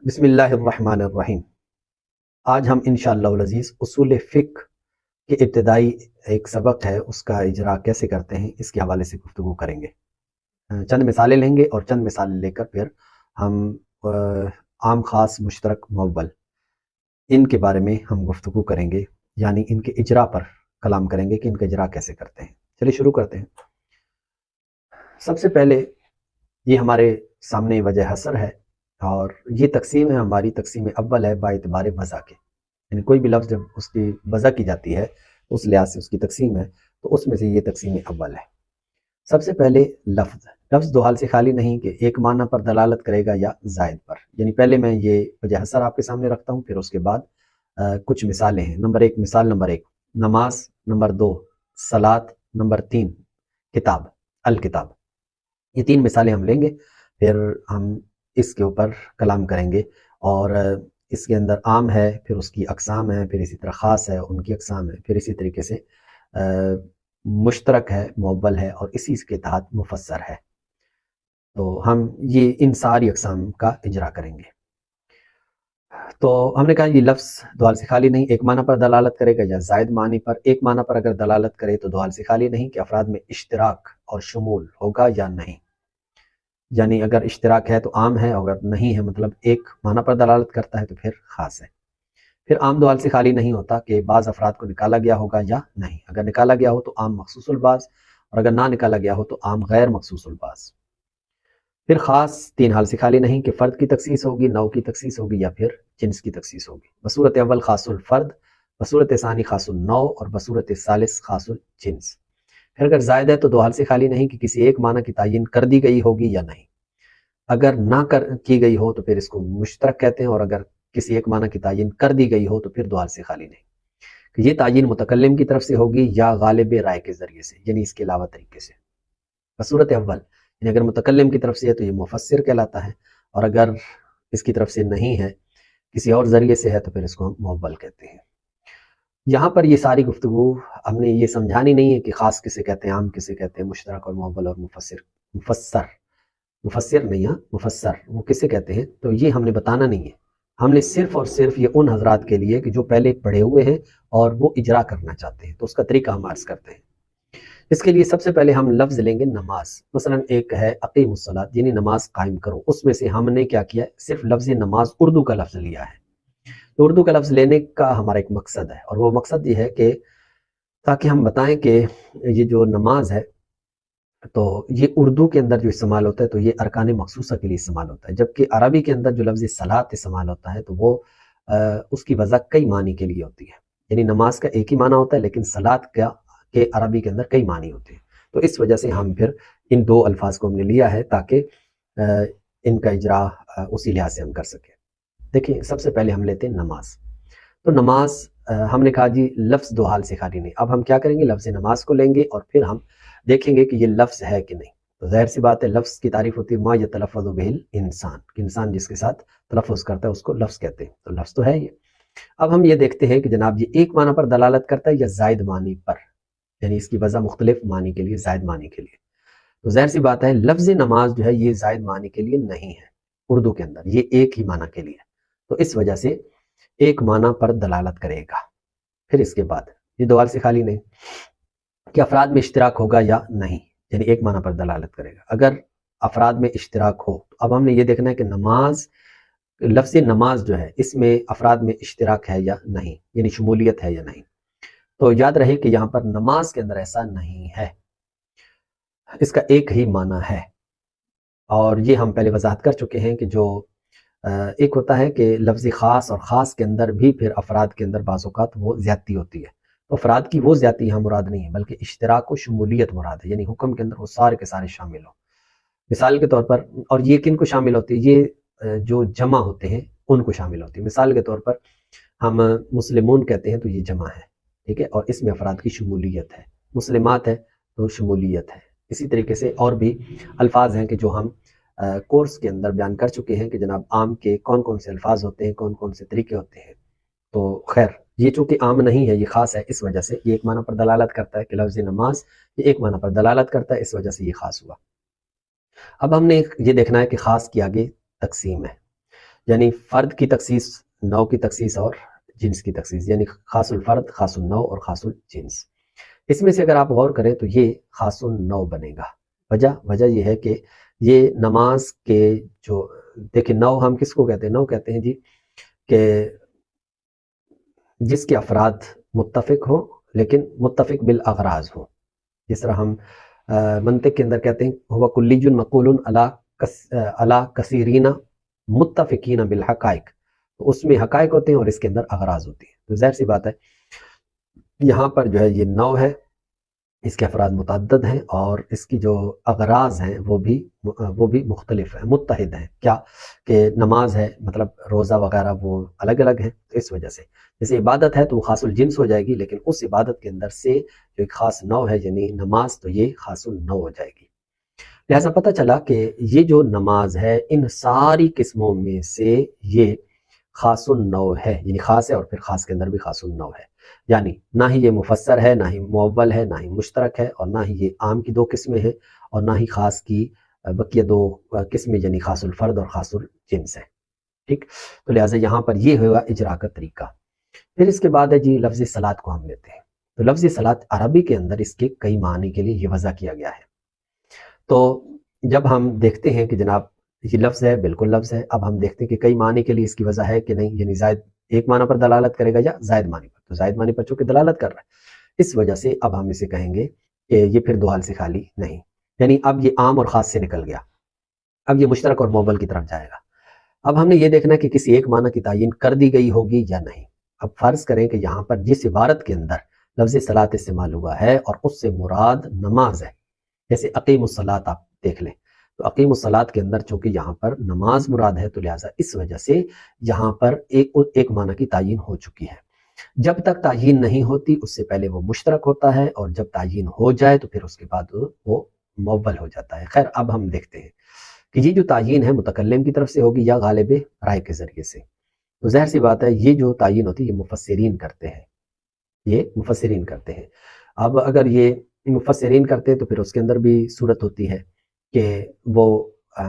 بسم اللہ الرحمن الرحیم۔ آج ہم انشاءاللہ العزیز اصول فقہ کے ابتدائی ایک سبق ہے، اس کا اجرا کیسے کرتے ہیں اس کے حوالے سے گفتگو کریں گے۔ چند مثالیں لیں گے اور چند مثالیں لے کر پھر ہم عام خاص مشترک مول ان کے بارے میں ہم گفتگو کریں گے، یعنی ان کے اجرا پر کلام کریں گے کہ ان کا اجرا کیسے کرتے ہیں۔ چلیے شروع کرتے ہیں۔ سب سے پہلے یہ ہمارے سامنے وجہ حصر ہے، اور یہ تقسیم ہے، ہماری تقسیم اول ہے با اعتبار وضع کے، یعنی کوئی بھی لفظ جب اس کی وضع کی جاتی ہے اس لحاظ سے اس کی تقسیم ہے، تو اس میں سے یہ تقسیم اول ہے۔ سب سے پہلے لفظ دو حال سے خالی نہیں کہ ایک معنی پر دلالت کرے گا یا زائد پر، یعنی پہلے میں یہ وجہ حصر آپ کے سامنے رکھتا ہوں، پھر اس کے بعد کچھ مثالیں ہیں۔ مثال نمبر ایک نماز، نمبر دو صلاۃ، نمبر تین کتاب، الکتاب۔ یہ تین مثالیں ہم لیں گے، پھر ہم اس کے اوپر کلام کریں گے، اور اس کے اندر عام ہے، پھر اس کی اقسام ہیں، پھر اسی طرح خاص ہے، ان کی اقسام ہے، پھر اسی طریقے سے مشترک ہے، مول ہے، اور اسی کے تحت مفسر ہے۔ تو ہم یہ ان ساری اقسام کا اجرا کریں گے۔ تو ہم نے کہا یہ لفظ دو حال سے خالی نہیں، ایک معنی پر دلالت کرے گا یا زائد معنی پر۔ ایک معنی پر اگر دلالت کرے تو دو حال سے خالی نہیں کہ افراد میں اشتراک اور شمول ہوگا یا نہیں، یعنی اگر اشتراک ہے تو عام ہے، اگر نہیں ہے مطلب ایک معنی پر دلالت کرتا ہے تو پھر خاص ہے۔ پھر عام دو حال سے خالی نہیں ہوتا کہ بعض افراد کو نکالا گیا ہوگا یا نہیں، اگر نکالا گیا ہو تو عام مخصوص البعض، اور اگر نہ نکالا گیا ہو تو عام غیر مخصوص البعض۔ پھر خاص تین حال سے خالی نہیں کہ فرد کی تخصیص ہوگی، نوع کی تخصیص ہوگی، یا پھر جنس کی تخصیص ہوگی۔ بصورت اول خاص الفرد، بصورت ثانی خاص النوع، اور بصورت ثالث خاص الجنس۔ پھر اگر زائد ہے تو دو حال سے خالی نہیں کہ کسی ایک معنی کی تعین کر دی گئی ہوگی یا نہیں، اگر نہ کی گئی ہو تو پھر اس کو مشترک کہتے ہیں، اور اگر کسی ایک معنی کی تعین کر دی گئی ہو تو پھر دو حال سے خالی نہیں کہ یہ تعین متکلم کی طرف سے ہوگی یا غالب رائے کے ذریعے سے، یعنی اس کے علاوہ طریقے سے۔ بصورت اول یعنی اگر متکلم کی طرف سے ہے تو یہ مفسر کہلاتا ہے، اور اگر اس کی طرف سے نہیں ہے، کسی اور ذریعے سے ہے، تو پھر اس کو ہم مول کہتے ہیں۔ یہاں پر یہ ساری گفتگو ہم نے یہ سمجھانی نہیں ہے کہ خاص کسے کہتے ہیں، عام کسے کہتے ہیں، مشترک اور مول اور مفسر نہیں، مفسر وہ کسے کہتے ہیں، تو یہ ہم نے بتانا نہیں ہے۔ ہم نے صرف اور صرف یہ ان حضرات کے لیے کہ جو پہلے پڑھے ہوئے ہیں اور وہ اجرا کرنا چاہتے ہیں، تو اس کا طریقہ ہم عرض کرتے ہیں۔ اس کے لیے سب سے پہلے ہم لفظ لیں گے نماز۔ مثلا ایک ہے اقیم الصلاۃ، یعنی نماز قائم کرو، اس میں سے ہم نے کیا کیا ہے، صرف لفظ نماز اردو کا لفظ لیا ہے۔ تو اردو کا لفظ لینے کا ہمارا ایک مقصد ہے، اور وہ مقصد یہ ہے کہ تاکہ ہم بتائیں کہ یہ جو نماز ہے تو یہ اردو کے اندر جو استعمال ہوتا ہے تو یہ ارکان مخصوصہ کے لیے استعمال ہوتا ہے، جبکہ عربی کے اندر جو لفظ صلاۃ استعمال ہوتا ہے تو وہ اس کی وضع کئی معنی کے لیے ہوتی ہے، یعنی نماز کا ایک ہی معنی ہوتا ہے لیکن صلاۃ کے عربی کے اندر کئی معنی ہوتے ہیں۔ تو اس وجہ سے ہم پھر ان دو الفاظ کو ہم نے لیا ہے تاکہ ان کا اجرا اسی لحاظ سے ہم کر سکیں۔ دیکھیں سب سے پہلے ہم لیتے ہیں نماز۔ تو نماز ہم نے کہا جی لفظ دو حال سے خالی نہیں، اب ہم کیا کریں گے، لفظ نماز کو لیں گے اور پھر ہم دیکھیں گے کہ یہ لفظ ہے کہ نہیں۔ تو ظاہر سی بات ہے لفظ کی تعریف ہوتی ہے ما یتلفظ بہ الانسان، کہ انسان جس کے ساتھ تلفظ کرتا ہے اس کو لفظ کہتے ہیں، تو لفظ تو ہے یہ۔ اب ہم یہ دیکھتے ہیں کہ جناب یہ ایک معنی پر دلالت کرتا ہے یا زائد معنی پر، یعنی اس کی وضع مختلف معنی کے لیے، زائد معنی کے لیے۔ تو ظاہر سی بات ہے لفظ نماز جو ہے یہ زائد معنی کے لیے نہیں ہے، اردو کے اندر یہ ایک ہی معنی کے لیے، تو اس وجہ سے ایک معنی پر دلالت کرے گا۔ پھر اس کے بعد یہ دو حال سے خالی نہیں کہ افراد میں اشتراک ہوگا یا نہیں، یعنی ایک معنی پر دلالت کرے گا۔ اگر افراد میں اشتراک ہو تو اب ہم نے یہ دیکھنا ہے کہ نماز، لفظ نماز جو ہے اس میں افراد میں اشتراک ہے یا نہیں، یعنی شمولیت ہے یا نہیں۔ تو یاد رہے کہ یہاں پر نماز کے اندر ایسا نہیں ہے، اس کا ایک ہی معنی ہے، اور یہ ہم پہلے وضاحت کر چکے ہیں کہ جو ایک ہوتا ہے کہ لفظ خاص، اور خاص کے اندر بھی پھر افراد کے اندر بعض اوقات وہ زیادتی ہوتی ہے، تو افراد کی وہ زیادتی یہاں مراد نہیں ہے بلکہ اشتراک و شمولیت مراد ہے، یعنی حکم کے اندر وہ سارے کے سارے شامل ہوں۔ مثال کے طور پر، اور یہ کن کو شامل ہوتی ہے، یہ جو جمع ہوتے ہیں ان کو شامل ہوتی ہے۔ مثال کے طور پر ہم مسلمون کہتے ہیں تو یہ جمع ہے، ٹھیک ہے، اور اس میں افراد کی شمولیت ہے۔ مسلمات ہے تو شمولیت ہے۔ اسی طریقے سے اور بھی الفاظ ہیں کہ جو ہم کورس کے اندر بیان کر چکے ہیں کہ جناب عام کے کون کون سے الفاظ ہوتے ہیں، کون کون سے طریقے ہوتے ہیں۔ تو خیر یہ چونکہ عام نہیں ہے، یہ خاص ہے، اس وجہ سے یہ ایک معنی پر دلالت کرتا ہے کہ لفظ نماز یہ ایک معنی پر دلالت کرتا ہے، اس وجہ سے یہ خاص ہوا۔ اب ہم نے یہ دیکھنا ہے کہ خاص کی آگے تقسیم ہے۔ یعنی فرد کی تخصیص، نوع کی تخصیص اور جنس کی تخصیص، یعنی خاص الفرد، خاص النوع اور خاص الجنس۔ اس میں سے اگر آپ غور کریں تو یہ خاص النوع بنے گا۔ وجہ یہ ہے کہ یہ نماز کے جو دیکھیں، نوع ہم کس کو کہتے ہیں؟ نوع کہتے ہیں جی کہ جس کے افراد متفق ہوں لیکن متفق بالاغراض ہوں۔ جس طرح ہم منطق کے اندر کہتے ہیں ہوا کلیج مقول علی کثیرین متفقین بالحقائق، تو اس میں حقائق ہوتے ہیں اور اس کے اندر اغراض ہوتی ہیں۔ تو ظاہر سی بات ہے یہاں پر جو ہے یہ نوع ہے، اس کے افراد متعدد ہیں اور اس کی جو اغراض ہیں وہ بھی مختلف ہیں، متحد ہیں۔ کیا کہ نماز ہے، مطلب روزہ وغیرہ وہ الگ الگ ہیں، تو اس وجہ سے جیسے عبادت ہے تو وہ خاص الجنس ہو جائے گی، لیکن اس عبادت کے اندر سے جو ایک خاص نوع ہے یعنی نماز، تو یہ خاص النوع ہو جائے گی۔ لہٰذا پتہ چلا کہ یہ جو نماز ہے ان ساری قسموں میں سے یہ خاص النوع ہے، یعنی خاص ہے اور پھر خاص کے اندر بھی خاص النوع ہے، یعنی نہ ہی یہ مفسر ہے، نہ ہی معول ہے، نہ ہی مشترک ہے، اور نہ ہی یہ عام کی دو قسمیں ہیں، اور نہ ہی خاص کی بقیہ دو قسمیں یعنی خاص الفرد اور خاص الجنس ہیں۔ ٹھیک، تو لہٰذا یہاں پر یہ ہوگا اجرا کا طریقہ۔ پھر اس کے بعد ہے جی لفظ صلاۃ کو ہم لیتے ہیں، تو لفظ صلاۃ عربی کے اندر اس کے کئی معنی کے لیے یہ وضع کیا گیا ہے۔ تو جب ہم دیکھتے ہیں کہ جناب یہ لفظ ہے، بالکل لفظ ہے، اب ہم دیکھتے ہیں کہ کئی معنی کے لیے اس کی وضع ہے کہ نہیں، یعنی زائد ایک معنی پر دلالت کرے گا یا زائد معنی پر، تو زائد معنی پر چونکہ دلالت کر رہا ہے اس وجہ سے اب ہم اسے کہیں گے کہ یہ پھر دو حال سے خالی نہیں، یعنی اب یہ عام اور خاص سے نکل گیا، اب یہ مشترک اور معول کی طرف جائے گا۔ اب ہم نے یہ دیکھنا ہے کہ کسی ایک معنی کی تعین کر دی گئی ہوگی یا نہیں۔ اب فرض کریں کہ یہاں پر جس عبارت کے اندر لفظ صلاۃ استعمال ہوا ہے اور اس سے مراد نماز ہے، جیسے اقیم الصلاۃ آپ دیکھ لیں، تو اقیم الصلاۃ کے اندر چونکہ یہاں پر نماز مراد ہے تو لہٰذا اس وجہ سے یہاں پر ایک معنی کی تعین ہو چکی ہے۔ جب تک تعین نہیں ہوتی اس سے پہلے وہ مشترک ہوتا ہے، اور جب تعین ہو جائے تو پھر اس کے بعد وہ معول ہو جاتا ہے۔ خیر اب ہم دیکھتے ہیں کہ یہ جو تعین ہے متکلم کی طرف سے ہوگی یا غالب رائے کے ذریعے سے۔ تو ظاہر سی بات ہے یہ جو تعین ہوتی ہے یہ مفسرین کرتے ہیں، یہ مفسرین کرتے ہیں۔ اب اگر یہ مفسرین کرتے ہیں تو پھر اس کے اندر بھی صورت ہوتی ہے کہ وہ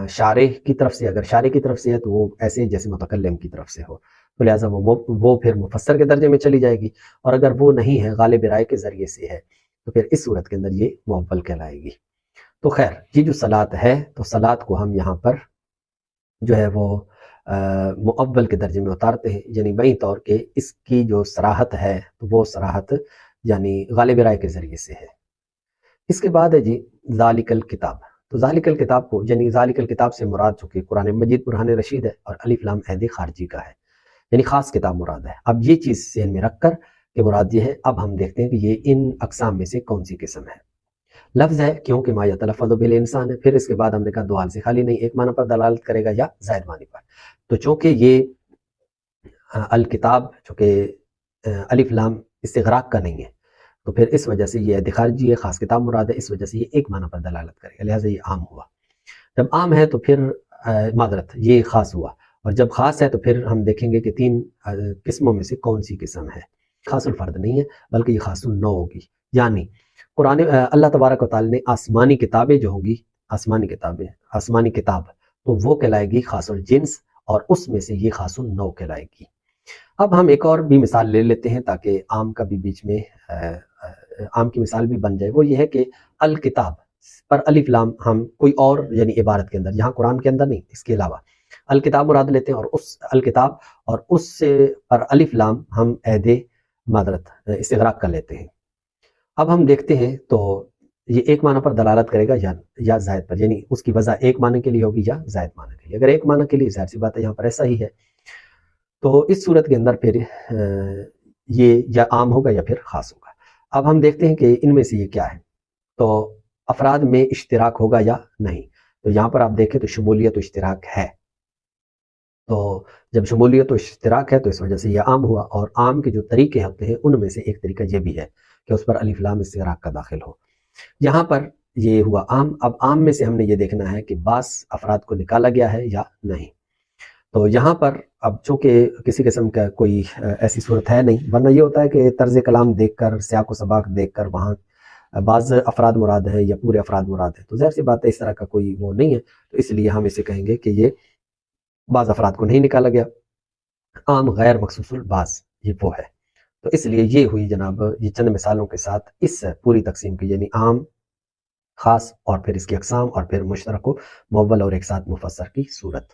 شارح کی طرف سے، اگر شارح کی طرف سے ہے تو وہ ایسے جیسے متکلم کی طرف سے ہو، تو لہٰذا وہ پھر مفسر کے درجے میں چلی جائے گی، اور اگر وہ نہیں ہے غالب رائے کے ذریعے سے ہے تو پھر اس صورت کے اندر یہ معول کہلائے گی۔ تو خیر یہ جو صلاۃ ہے تو صلاۃ کو ہم یہاں پر جو ہے وہ معول کے درجے میں اتارتے ہیں، یعنی وہی طور کہ اس کی جو صراحت ہے تو وہ صراحت یعنی غالب رائے کے ذریعے سے ہے۔ اس کے بعد ہے جی ذالک الکتاب، تو ذالک الکتاب کو یعنی ذالک الکتاب سے مراد چونکہ قرآن مجید برہان رشید ہے اور الف لام عہد خارجی کا ہے، یعنی خاص کتاب مراد ہے۔ اب یہ چیز ذہن میں رکھ کر کہ مراد یہ ہے، اب ہم دیکھتے ہیں کہ یہ ان اقسام میں سے کون سی قسم ہے۔ لفظ ہے کیونکہ ما یتلفظ بالانسان ہے، پھر اس کے بعد ہم نے کہا دو حال سے خالی نہیں، ایک معنی پر دلالت کرے گا یا زائد معنی پر۔ تو چونکہ یہ الکتاب چونکہ الف لام استغراق کا نہیں ہے تو پھر اس وجہ سے یہ عہد خارجی ہے، خاص کتاب مراد ہے، اس وجہ سے یہ ایک معنی پر دلالت کرے گا، لہٰذا یہ عام ہوا۔ جب عام ہے تو پھر معذرت یہ خاص ہوا، اور جب خاص ہے تو پھر ہم دیکھیں گے کہ تین قسموں میں سے کون سی قسم ہے۔ خاص الفرد نہیں ہے بلکہ یہ خاص النوع ہوگی، یعنی قرآن اللہ تبارک و تعالی نے آسمانی کتابیں جو ہوں گی، آسمانی کتاب تو وہ کہلائے گی خاص الجنس، اور اس میں سے یہ خاص النوع کہلائے گی۔ اب ہم ایک اور بھی مثال لے لیتے ہیں تاکہ عام کا بھی بیچ میں عام کی مثال بھی بن جائے، وہ یہ ہے کہ الکتاب پر الف لام ہم کوئی اور یعنی عبارت کے اندر، یہاں قرآن کے اندر نہیں اس کے علاوہ الکتاب مراد لیتے ہیں، اور اس الکتاب اور اس سے پر الف لام ہم عہد معذرت استغراق کر لیتے ہیں۔ اب ہم دیکھتے ہیں تو یہ ایک معنی پر دلالت کرے گا یا زائد پر، یعنی اس کی وضع ایک معنی کے لیے ہوگی یا زائد معنی کے لیے۔ اگر ایک معنی کے لیے ظاہر سی بات ہے یہاں پر ایسا ہی ہے، تو اس صورت کے اندر پھر یہ یا عام ہوگا یا پھر خاص ہوگا۔ اب ہم دیکھتے ہیں کہ ان میں سے یہ کیا ہے، تو افراد میں اشتراک ہوگا یا نہیں۔ تو یہاں پر آپ دیکھیں تو شمولیت و اشتراک ہے، تو جب شمولیت و اشتراک ہے تو اس وجہ سے یہ عام ہوا، اور عام کے جو طریقے ہوتے ہیں ان میں سے ایک طریقہ یہ بھی ہے کہ اس پر الف لام استغراق کا داخل ہو۔ یہاں پر یہ ہوا عام۔ اب عام میں سے ہم نے یہ دیکھنا ہے کہ بعض افراد کو نکالا گیا ہے یا نہیں۔ تو یہاں پر اب چونکہ کسی قسم کا کوئی ایسی صورت ہے نہیں، ورنہ یہ ہوتا ہے کہ طرز کلام دیکھ کر، سیاق و سباق دیکھ کر وہاں بعض افراد مراد ہے یا پورے افراد مراد ہے، تو ظاہر سی بات ہے اس طرح کا کوئی وہ نہیں ہے، تو اس لیے ہم اسے کہیں گے کہ یہ بعض افراد کو نہیں نکالا گیا. عام غیر مخصوص الباز یہ وہ ہے. تو اس لیے یہ ہوئی جناب یہ چند مثالوں کے ساتھ اس پوری تقسیم کی، یعنی عام، خاص اور پھر اس کی اقسام اور پھر مشترک و مول اور ایک ساتھ مفسر کی صورت.